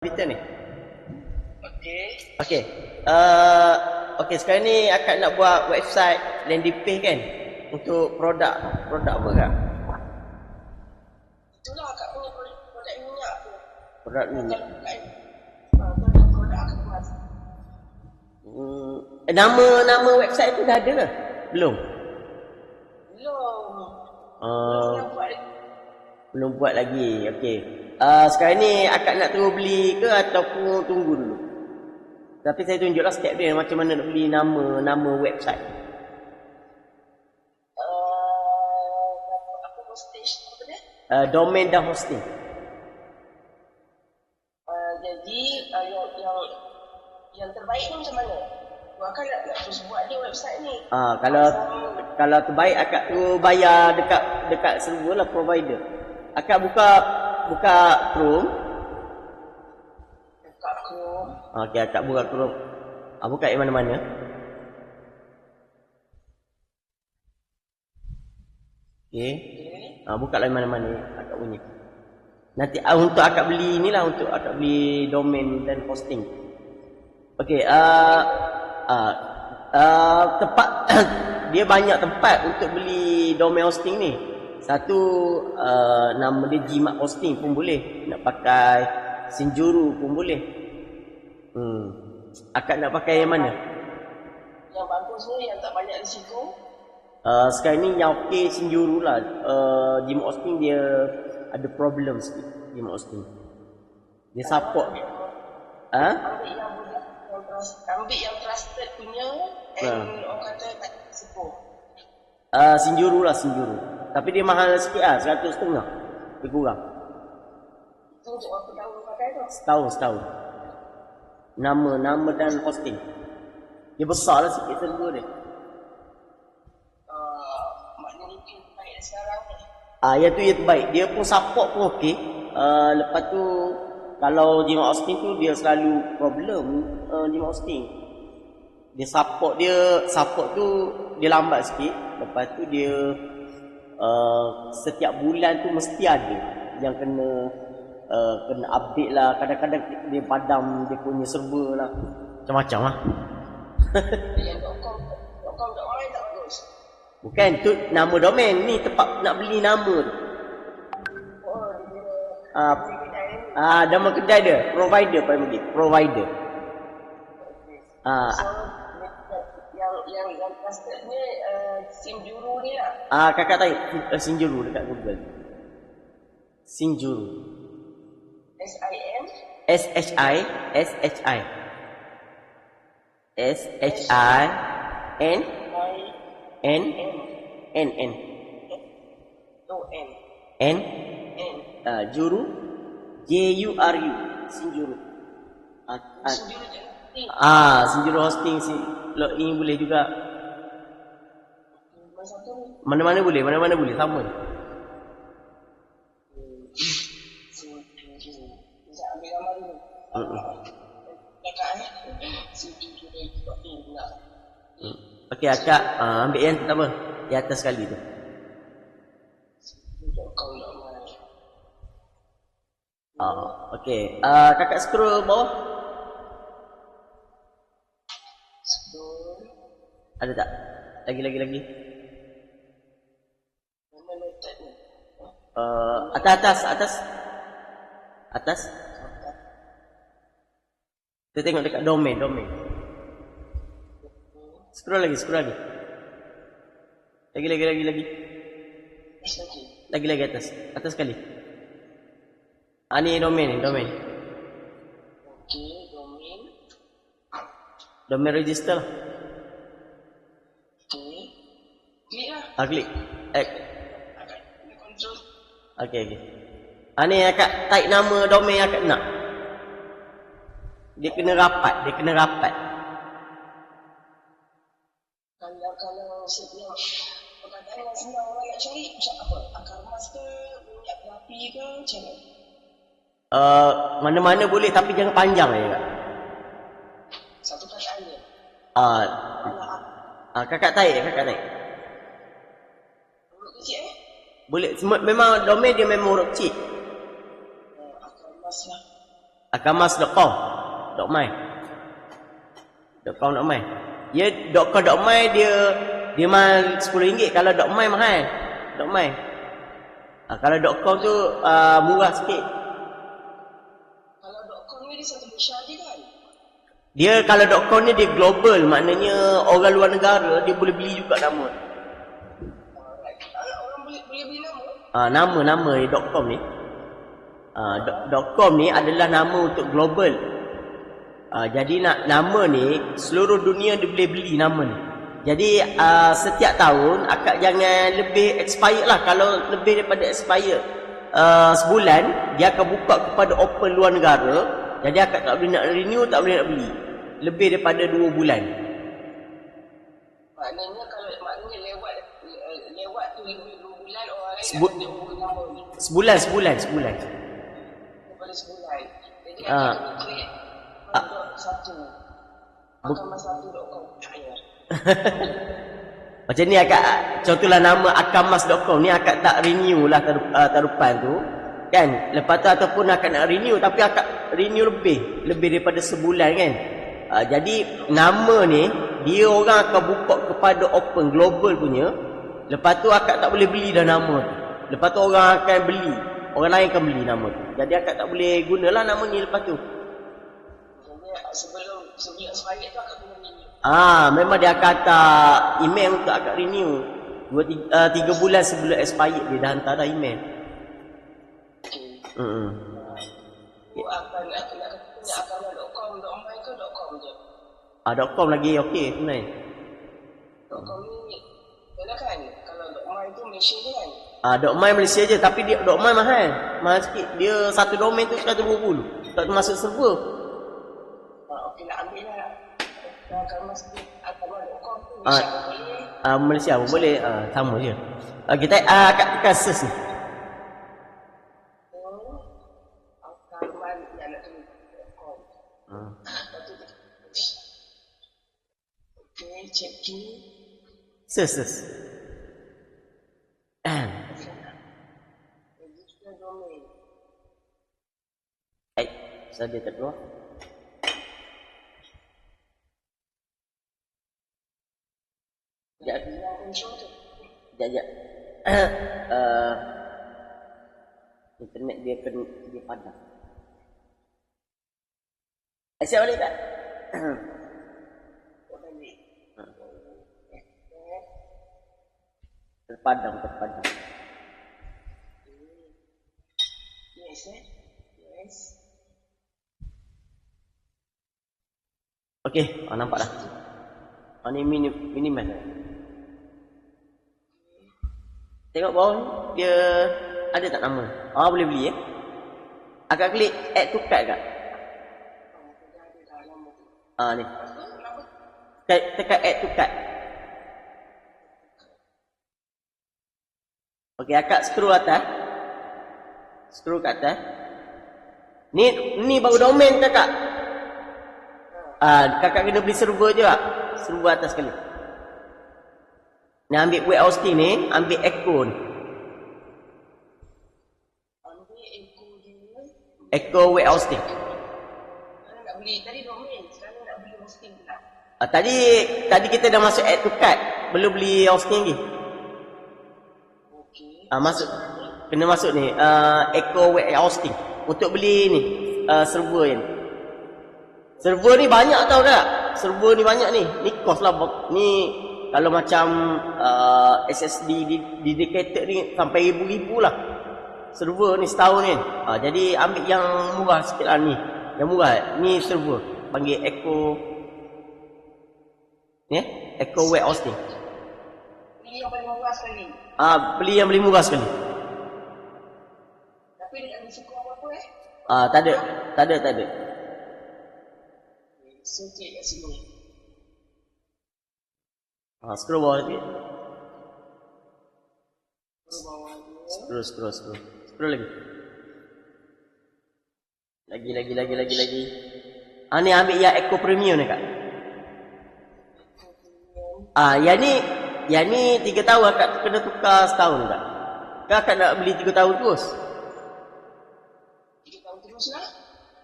Kita ni. Okey. Okey. Okey, sekarang ni akak nak buat website landing page kan untuk produk apa kak? Itulah akak punya produk minyak tu. Produk minyak. Produk kemas. Nama website tu dah ada ke? Belum. Belum. Uh, Belum buat lagi. belum buat lagi. Okey. Sekarang ni akak nak terus beli ke ataupun tunggu dulu? Tapi saya tunjuklah step dia macam mana nak beli nama website. Apa hostage apa dia? Domain dan hosting. Jadi yang terbaik ni macam mana? Akak nak terus buat dia website ni. Kalau terbaik akak tu bayar dekat server lah provider. Akak buka Chrome. Buka Chrome. Okey, akak buka Chrome. Buka yang mana-mana. Okey. Buka lah yang mana-mana akak punya. Nanti untuk akak beli inilah, untuk akak beli domain dan hosting. Okey, tempat dia banyak tempat untuk beli domain hosting ni. Satu nama dia Jimat Hosting pun boleh. Nak pakai Sinjuru pun boleh. Akak nak pakai yang mana? Yang bagus ni yang tak banyak risiko. Sekarang ni yang okey Sinjuru lah. Jimat Hosting dia ada problem sikit. Jimat Hosting dia support. Ambil yang trusted punya and orang kata tak risiko. Sinjuru lah, Sinjuru. Tapi dia mahal sikit lah, 100.5. Lebih kurang. Itu untuk berapa tahun pakai tu? Setahun. Nama dan hosting. Dia besar lah sikit server dia. Maknanya itu yang terbaik sekarang ni. Yang tu yang terbaik. Dia pun support pun okey. Lepas tu kalau Jimat Hosting tu dia selalu problem. Jimat Hosting dia support tu dia lambat sikit. Lepas tu dia setiap bulan tu mesti ada yang kena update lah. Kadang-kadang dia padam dia punya server lah. Macam-macam lah. Yang .com.my tak bagus. Bukan, tu nama domain. Ni tempat nak beli nama tu. Nama kedai dia. Provider paling begitu. Provider. Yang trusted ni Sinjuru ni lah. Kakak tahu Sinjuru dekat Google. Sinjuru. S-I-N S-H-I N N N O-N N Juru J-U-R-U Sinjuru. Sinjuru je. Sinjuru Hosting ini boleh juga. Mana-mana boleh, sama je. Bisa ambil gambar dulu. Sinjuru ni pula. Okey, akak ambil yang pertama, di atas sekali tu. Okey, kakak scroll bawah. Ada tak? Lagi. Mana letak ni? Atas. Kita tengok dekat domain. Scroll lagi. Lagi. Lagi atas. Atas sekali. Ni domain. Okey, Domain register lah. Okey. Klik lah. Klik. Control. Okey. Ni akak type nama domain akak nak. Dia kena rapat. Kalau setiap perkataan yang senang orang nak cari macam apa? Akar emas ke? Minyak berapi ke? Macam mana? Mana-mana boleh tapi jangan panjang je kak. Satu perkataan je. Kakak type. Huruf kecil Boleh. Memang domain dia memang huruf kecil. Akar emas lah. Akamas.com. .my. .com.my. Dia .com.my dia mahal RM10. Kalau .my mahal. .my. Kalau .com tu murah sikit. Kalau .com ni dia satu Malaysia je kan? Dia kalau .com ni dia global, maknanya orang luar negara dia boleh beli juga nama. Orang boleh beli nama? Nama .com ni. .com ni adalah nama untuk global. Jadi nama ni seluruh dunia dia boleh beli nama ni. Jadi setiap tahun akak jangan lebih expired lah. Kalau lebih daripada expired sebulan, dia akan buka kepada open luar negara. Jadi akak tak boleh nak renew, tak boleh nak beli lebih daripada 2 bulan. Maknanya lewat tu 2 bulan orang lain Sebu- nak tengok nama ni. Sebulan. Daripada sebulan. Jadi akan create satu. Akamas1.com. Macam ni akak, contohlah nama akamas.com ni akak tak renew lah tarupan tu kan. Lepas tu ataupun akak nak renew tapi akak renew lebih daripada sebulan kan. Jadi nama ni dia orang akan buka kepada open global punya. Lepas tu akak tak boleh beli dah nama tu. Lepas tu orang akan beli, orang lain akan beli nama tu. Jadi akak tak boleh gunalah nama ni lepas tu. Sebelum expired tu akak kena renew. Memang dia akan hantar email untuk akak renew. 3 bulan sebelum expired dia dah hantar dah email. Aku akan akamas.com, .my ke .com je? .com lagi okey sebenarnya. .com ni yalah kan, kalau .my tu Malaysia je kan? .my Malaysia je tapi dia .my mahal sikit. Dia satu domain tu 120. Tak masuk server. Okey nak ambil lah. Akamas.com tu Malaysia pun boleh. Malaysia pun boleh. Sama je. Kita kat tekan search ni. Akamas yang nak tulis .com. Okey, check ni. Search. Register domain. So dia tak keluar. Sekejap. Internet dia padam. Siap balik tak? Terpadam. Yes. Okey, nampak dah. Ni minimal. Tengok bawah ni, dia ada tak nama? Boleh beli Akak klik add to cart tak? Ni. Tekan add to cart. Okey, akak scroll atas. Scroll kat atas. Ni baru domain kakak. Kakak kena beli server je tak? Server atas sekali. Ni ambil web hosting ni, ambil Echo ni. Echo web hosting. Nak beli tadi domain, sekarang nak beli hosting pula. Tadi kita dah masuk add to cart, belum beli hosting lagi. Masuk. Kena masuk ni, Echo web hosting untuk beli ni server ni. Server ni banyak tau tak? Server ni banyak ni. Ni cost lah. Ni kalau macam SSD dedicated ni sampai ribu-ribu lah. Server ni setahun ni. Jadi ambil yang murah sikit lah ni. Yang murah. Ni server. Panggil Echo. Ni Echo web hosting. Beli yang paling murah sekali. Beli yang paling murah sekali. Tapi dia tak risiko apa-apa Tak ada. So klik kat sini. Scroll bawah sikit. Bawah dia. Scroll lagi. Lagi. Ni ambil yang Echo Premium ni kak. Yang ni 3 tahun akak kena tukar setahun kak. Kakak nak beli 3 tahun terus? 3 tahun terus lah.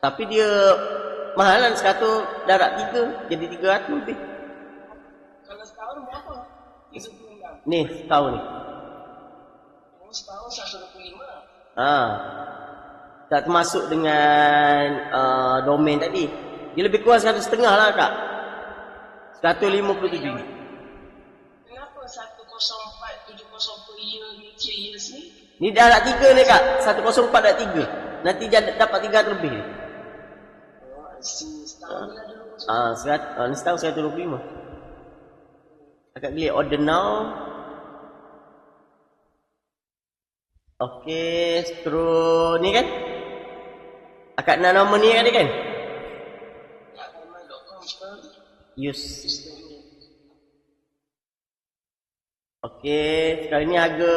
Tapi dia mahalan 100 darab 3 jadi 300 lebih. Kalau setahun berapa? 36. Ni setahun ni. Oh, setahun 125. Tak termasuk dengan domain tadi. Dia lebih kurang 1,5 lah kak. 157. Kenapa 10470 per year ni 3 years ni? Ni darab 3 ni kak. 104 darab 3. Nanti dapat 300 lebih ni. Oh, I see. Setahun lah dulu. Ni setahun 125. Akak klik order now. Okey, terus ni kan? Akak nak nama ni ada kan? Akarma.com per Use. system ni. Okey, sekarang ni harga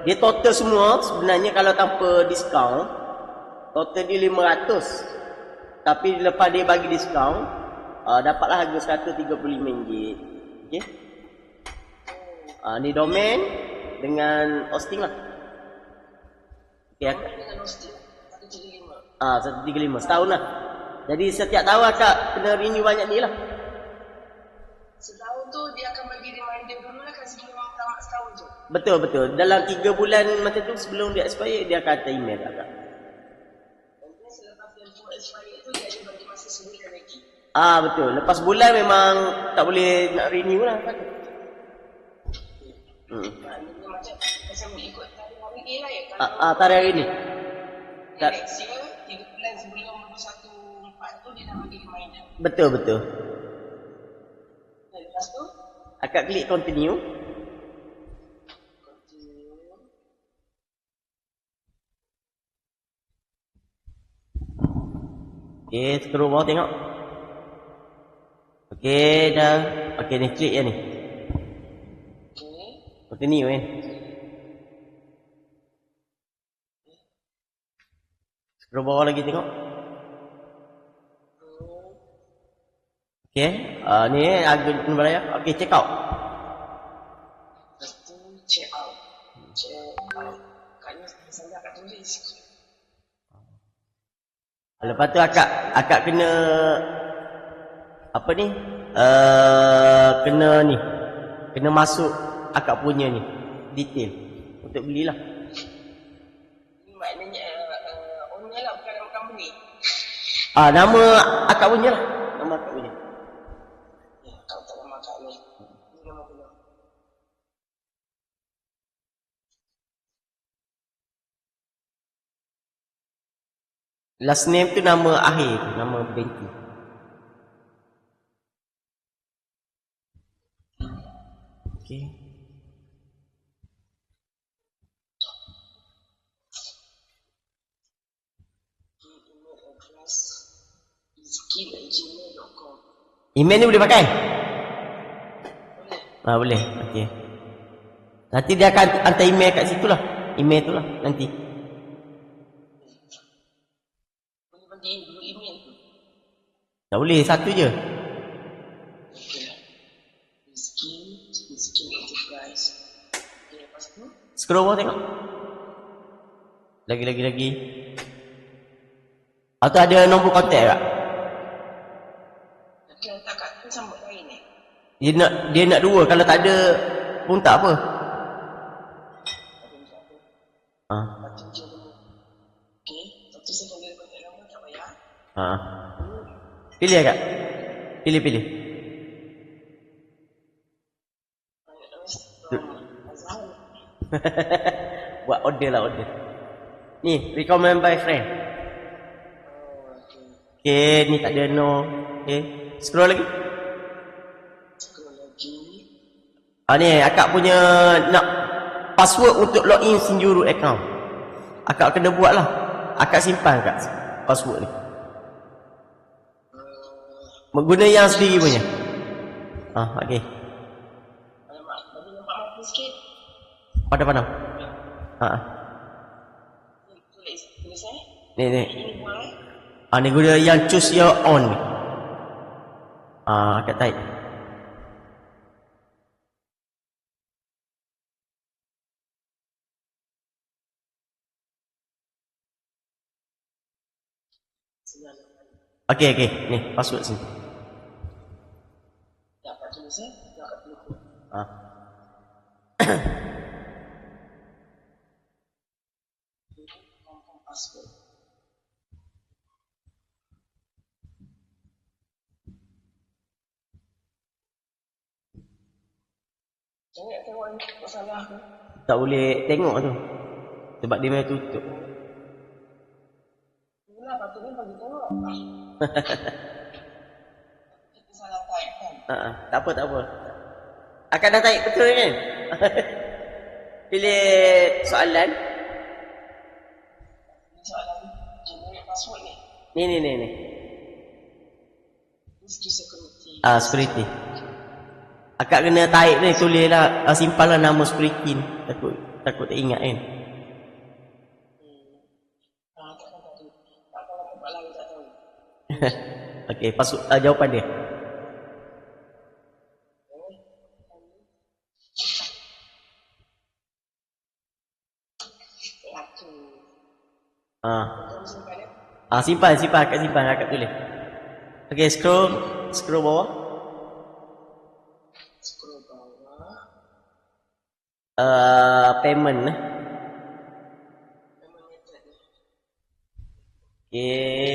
dia total semua sebenarnya kalau tanpa diskaun total dia 500. Tapi lepas dia bagi diskaun dapatlah harga RM135. Okey. Ni domain dengan hosting lah. Okey. Dengan hosting 135. 135 setahun lah. Jadi setiap tahun akak kena renew banyak ni lah. Setahun tu dia akan bagi reminder dulu lah kan sebelum tamat setahun tu. Betul. Dalam 3 bulan macam tu sebelum dia expire dia akan hantar email kat akak. Dan selepas dia full expire tu dia akan bagi masa sebulan lagi. Betul. Lepas bulan memang tak boleh nak renew lah kan. Maknanya macam ikut tarikh hari ni lah ya. Tarikh hari ni. Next year 3 bulan sebelum 21/4 tu dia dah bagi reminder. Betul. Dan lepas tu Akak klik continue. Okey, scroll bawah tengok. Okey, dah. Okey, ni klik je ni. Continue kan. Scroll bawah lagi tengok. Okey, ni harga kena bayar. Okey, check out. lepas tu check out. Katnya saya akan tulis. Lepas tu akak kena apa ni? Kena masuk akak punya ni detail untuk belilah. Maknanya owner lah bukan nama company. Nama akak punya lah. Nama akak punya. Ya, kalau tak nama akak ni. Ini nama punya. Last name tu nama akhir tu, nama banking. Okey. Email address izki@gmail.com. Email ni boleh pakai? Boleh. Boleh. Okey. Nanti dia akan hantar email kat situ lah. Email tu lah nanti. Boleh bagi dulu email tu. Tak boleh, satu je. Okay. Izki Enterprise. Okay, lepas tu Scroll bawah tengok. Lagi. Atau ada nombor kontak tak? okay, tak kat tu sambut lain ni. Dia nak dua. Kalau tak ada pun tak apa. Ada macam tu. Ha. Lepas tu je dulu. Okay. Lepas tu secondary contact number tak payah. Ha. Pilih agak. Pilih. Azhar. Buat order lah. Ni, recommend by friend. Okay, ni tak ada no. Okay, scroll lagi. Scroll lagi. Ni akak punya nak password untuk login Sinjuru account. Akak kena buat lah. Akak simpan kat password ni. Guna yang sendiri punya. Okay. Alamak, bagi nampak mata sikit. Pandang. Tulis Ni. Ini buang Ni guna yang choose your own. Akak type. Okey, okey. Ni, password sini. Dapat tulis dapat tulis. Ah. Password. Jangan tengok ni masalah tu. Tak boleh tengok tu. Sebab dia memang tutup. Itulah patutnya bagi tengok. Kita salah type kan. Tak apa, tak apa. Akak dah type betul kan? Pilih soalan. Ini soalan generate password ni. Ni. Skill security. Security. Akak kena type ni, tulislah, simpanlah nama security ni. Takut tak ingat kan? Tak tahu. Tak tahu tempat lain tak tahu. Okey, jawapan dia. Simpan akak tulis. Okey, scroll bawah. Scroll bawah. Payment. Payment method ni. Okey.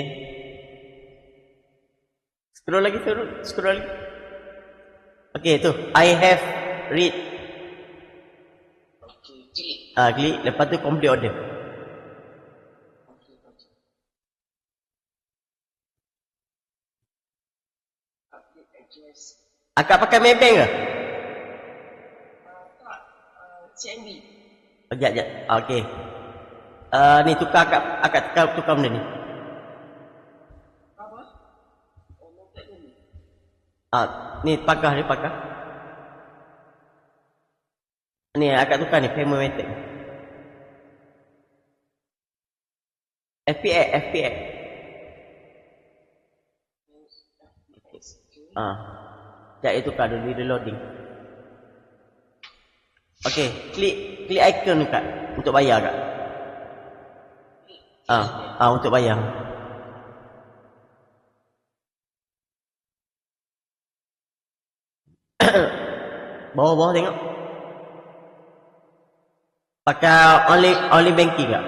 Scroll lagi. Okey, tu. I have read. Okey, klik. Klik, lepas tu complete order. Akak pakai Maybank ke? Tak. CMB. Sekejap. Okey. Ni tukar akak tukar benda ni. Apa? Method ni. Ni pakar. Ni akak tukar ni payment method. FPX. Sekejap dia tukar dulu, dia loading. Okey, klik icon ni kak untuk bayar kak. Untuk bayar. Bawah tengok. Pakai only banking kak.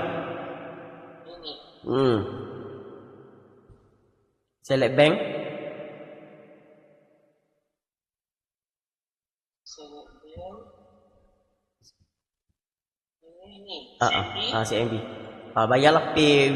Select bank. CMB. Bayarlah pay.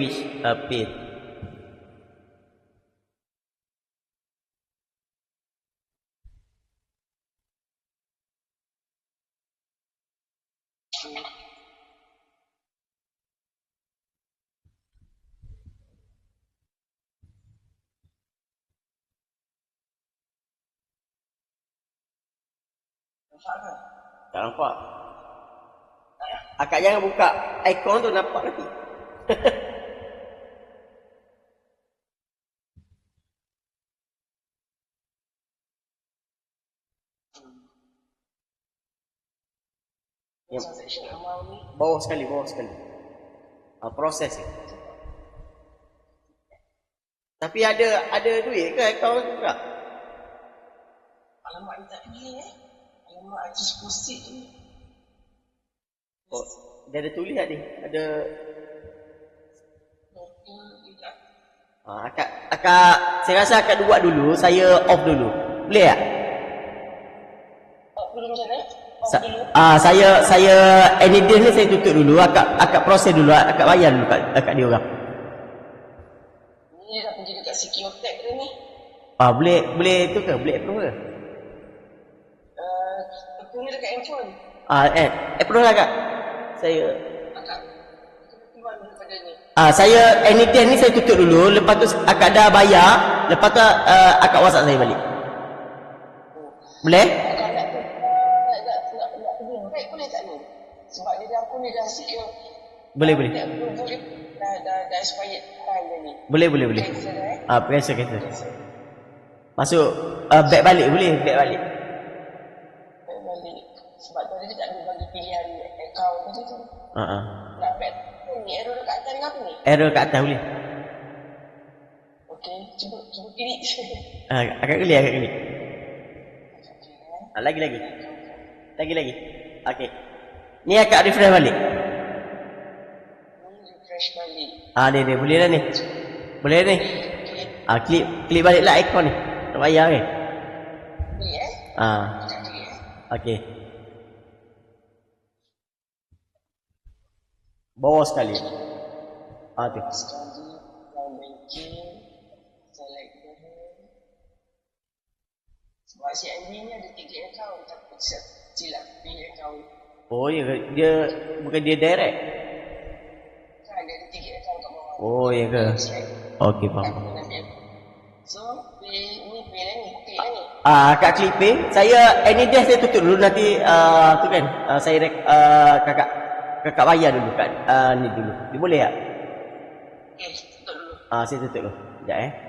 Tak nampak. Akak jangan buka ikon tu, nampak nanti. Bawah sekali. Proses ni. Tapi ada duit ke akaun tu kak? Alamak ni tak pilih Alamak I just post it tu. Dia ada tulis tak ni? Ada. Akak saya rasa akak buat dulu, saya off dulu. Boleh tak? Off dulu macam mana? Saya anyday ni saya tutup dulu, akak proses dulu, akak bayar dulu kat dia orang. Ni dah pergi dekat secure tag dia ni. Boleh tu ke? Boleh approve ke? Aku ni dekat handphone. Approve lah kak. Saya Akak tiba daripada ni. Saya anyday ni saya tutup dulu, lepas tu akak dah bayar, lepas tu akak WhatsApp saya balik. Boleh? Akak nak pergi break boleh tak ni? Sebab dia aku ni dah secure. Boleh. Dah expired time dia ni. Boleh. Cancel. Masuk back balik boleh, back balik. Sebab tu dia tak ada bagi pilihan account tadi tu. Nak back ni error dekat atas ni apa ni? Error kat atas boleh. Okey, cuba klik. Agak geli, agak geli. Okey. Lagi. Okey. Ni akak refresh balik. Ni refresh balik. Ni boleh dah ni. Boleh ni. Okey. Klik baliklah ikon ni. Tak payah kan? Ni Sekejap klik Okey. Bawah sekali. Tu. Sekali Cloud banking. Select dulu. Sebab CIMB ni ada 3 akaun. Takut silap pilih akaun. Oh ya, dia bukan dia direct. Kan dia ada 3 akaun kat bawah. Oh ya ke? Okey, faham. So, ni pay lah ni. Klik lah ni. Kakak klik pay. Saya Anydesk saya tutup dulu nanti tu kan. Saya kakak bayar dulu kat ni dulu. Dia boleh tak? Okey, tutup dulu. Saya tutup dulu. Sekejap